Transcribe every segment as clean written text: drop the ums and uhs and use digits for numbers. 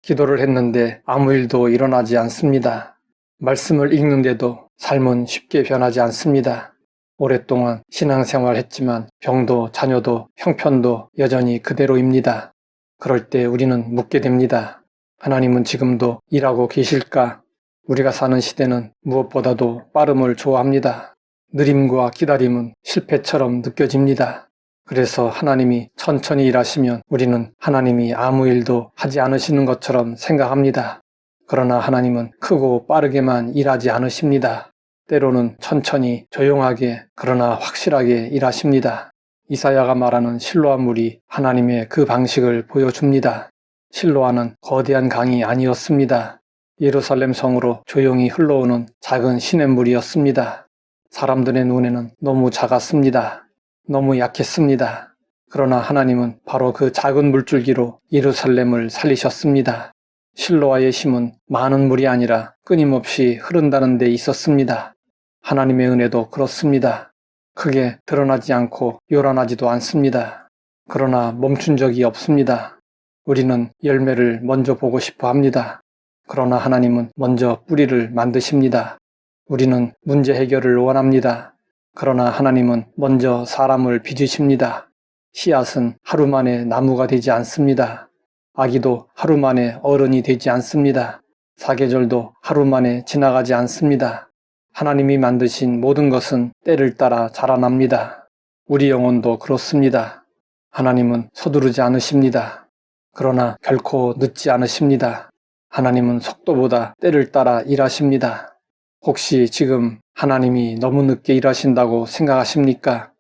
기도를 했는데 아무 일도 일어나지 않습니다. 말씀을 읽는데도 삶은 쉽게 변하지 않습니다. 오랫동안 신앙생활 했지만 병도 자녀도 형편도 여전히 그대로입니다. 그럴 때 우리는 묻게 됩니다. 하나님은 지금도 일하고 계실까? 우리가 사는 시대는 무엇보다도 빠름을 좋아합니다. 느림과 기다림은 실패처럼 느껴집니다. 그래서 하나님이 천천히 일하시면 우리는 하나님이 아무 일도 하지 않으시는 것처럼 생각합니다. 그러나 하나님은 크고 빠르게만 일하지 않으십니다. 때로는 천천히 조용하게 그러나 확실하게 일하십니다. 이사야가 말하는 실로암 물이 하나님의 그 방식을 보여줍니다. 실로암은 거대한 강이 아니었습니다. 예루살렘 성으로 조용히 흘러오는 작은 시냇물이었습니다. 사람들의 눈에는 너무 작았습니다. 너무 약했습니다. 그러나 하나님은 바로 그 작은 물줄기로 예루살렘을 살리셨습니다. 실로아의 힘은 많은 물이 아니라 끊임없이 흐른다는 데 있었습니다. 하나님의 은혜도 그렇습니다. 크게 드러나지 않고 요란하지도 않습니다. 그러나 멈춘 적이 없습니다. 우리는 열매를 먼저 보고 싶어 합니다. 그러나 하나님은 먼저 뿌리를 만드십니다. 우리는 문제 해결을 원합니다. 그러나 하나님은 먼저 사람을 빚으십니다. 씨앗은 하루 만에 나무가 되지 않습니다. 아기도 하루 만에 어른이 되지 않습니다. 사계절도 하루 만에 지나가지 않습니다. 하나님이 만드신 모든 것은 때를 따라 자라납니다. 우리 영혼도 그렇습니다. 하나님은 서두르지 않으십니다. 그러나 결코 늦지 않으십니다. 하나님은 속도보다 때를 따라 일하십니다. 혹시 지금 하나님이 너무 늦게 일하신다고 생각하십니까?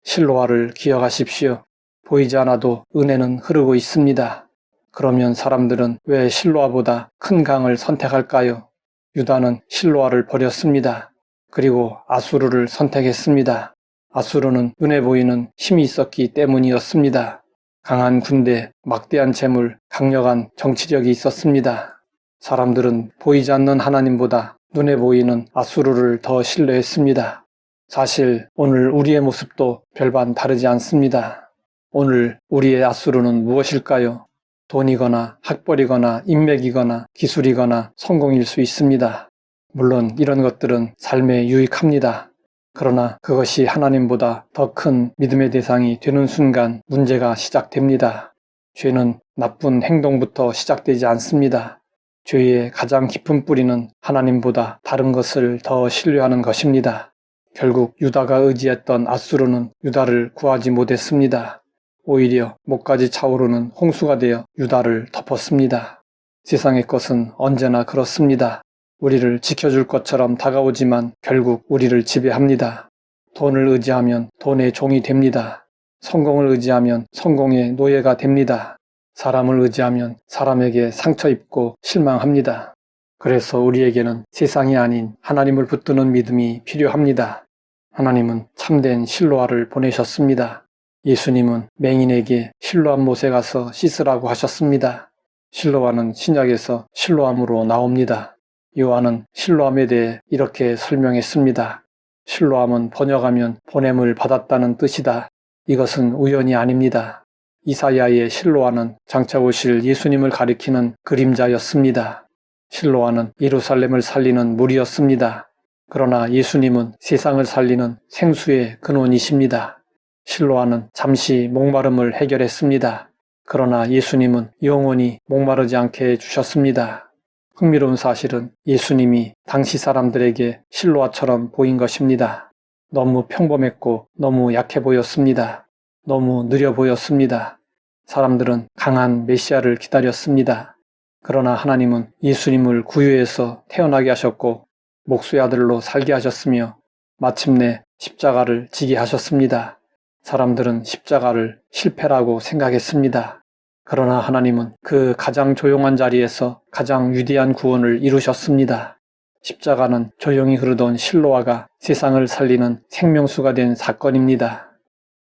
실로아를 기억하십시오. 보이지 않아도 은혜는 흐르고 있습니다. 그러면 사람들은 왜 실로아보다 큰 강을 선택할까요? 유다는 실로아를 버렸습니다. 그리고 아수르를 선택했습니다. 아수르는 눈에 보이는 힘이 있었기 때문이었습니다. 강한 군대, 막대한 재물, 강력한 정치력이 있었습니다. 사람들은 보이지 않는 하나님보다 눈에 보이는 아수르를 더 신뢰했습니다. 사실 오늘 우리의 모습도 별반 다르지 않습니다. 오늘 우리의 아수르는 무엇일까요? 돈이거나 학벌이거나 인맥이거나 기술이거나 성공일 수 있습니다. 물론 이런 것들은 삶에 유익합니다. 그러나 그것이 하나님보다 더 큰 믿음의 대상이 되는 순간 문제가 시작됩니다. 죄는 나쁜 행동부터 시작되지 않습니다. 죄의 가장 깊은 뿌리는 하나님보다 다른 것을 더 신뢰하는 것입니다. 결국 유다가 의지했던 아수르는 유다를 구하지 못했습니다. 오히려 목까지 차오르는 홍수가 되어 유다를 덮었습니다. 세상의 것은 언제나 그렇습니다. 우리를 지켜줄 것처럼 다가오지만 결국 우리를 지배합니다. 돈을 의지하면 돈의 종이 됩니다. 성공을 의지하면 성공의 노예가 됩니다. 사람을 의지하면 사람에게 상처 입고 실망합니다. 그래서 우리에게는 세상이 아닌 하나님을 붙드는 믿음이 필요합니다. 하나님은 참된 실로아를 보내셨습니다. 예수님은 맹인에게 실로암 못에 가서 씻으라고 하셨습니다. 실로아는 신약에서 실로암으로 나옵니다. 요한은 실로암에 대해 이렇게 설명했습니다. 실로암은 번역하면 보냄을 받았다는 뜻이다. 이것은 우연이 아닙니다. 이사야의 실로아는 장차 오실 예수님을 가리키는 그림자였습니다. 실로아는 예루살렘을 살리는 물이었습니다. 그러나 예수님은 세상을 살리는 생수의 근원이십니다. 실로아는 잠시 목마름을 해결했습니다. 그러나 예수님은 영원히 목마르지 않게 해주셨습니다. 흥미로운 사실은 예수님이 당시 사람들에게 실로아처럼 보인 것입니다. 너무 평범했고 너무 약해 보였습니다. 너무 느려 보였습니다. 사람들은 강한 메시아를 기다렸습니다. 그러나 하나님은 예수님을 구유에서 태어나게 하셨고 목수의 아들로 살게 하셨으며 마침내 십자가를 지게 하셨습니다. 사람들은 십자가를 실패라고 생각했습니다. 그러나 하나님은 그 가장 조용한 자리에서 가장 위대한 구원을 이루셨습니다. 십자가는 조용히 흐르던 실로아가 세상을 살리는 생명수가 된 사건입니다.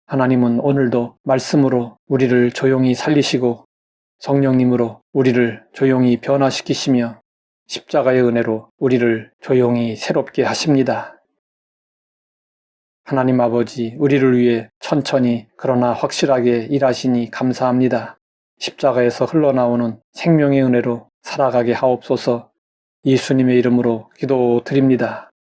하나님은 오늘도 말씀으로 우리를 조용히 살리시고 성령님으로 우리를 조용히 변화시키시며 십자가의 은혜로 우리를 조용히 새롭게 하십니다. 하나님 아버지, 우리를 위해 천천히 그러나 확실하게 일하시니 감사합니다. 십자가에서 흘러나오는 생명의 은혜로 살아가게 하옵소서. 예수님의 이름으로 기도드립니다.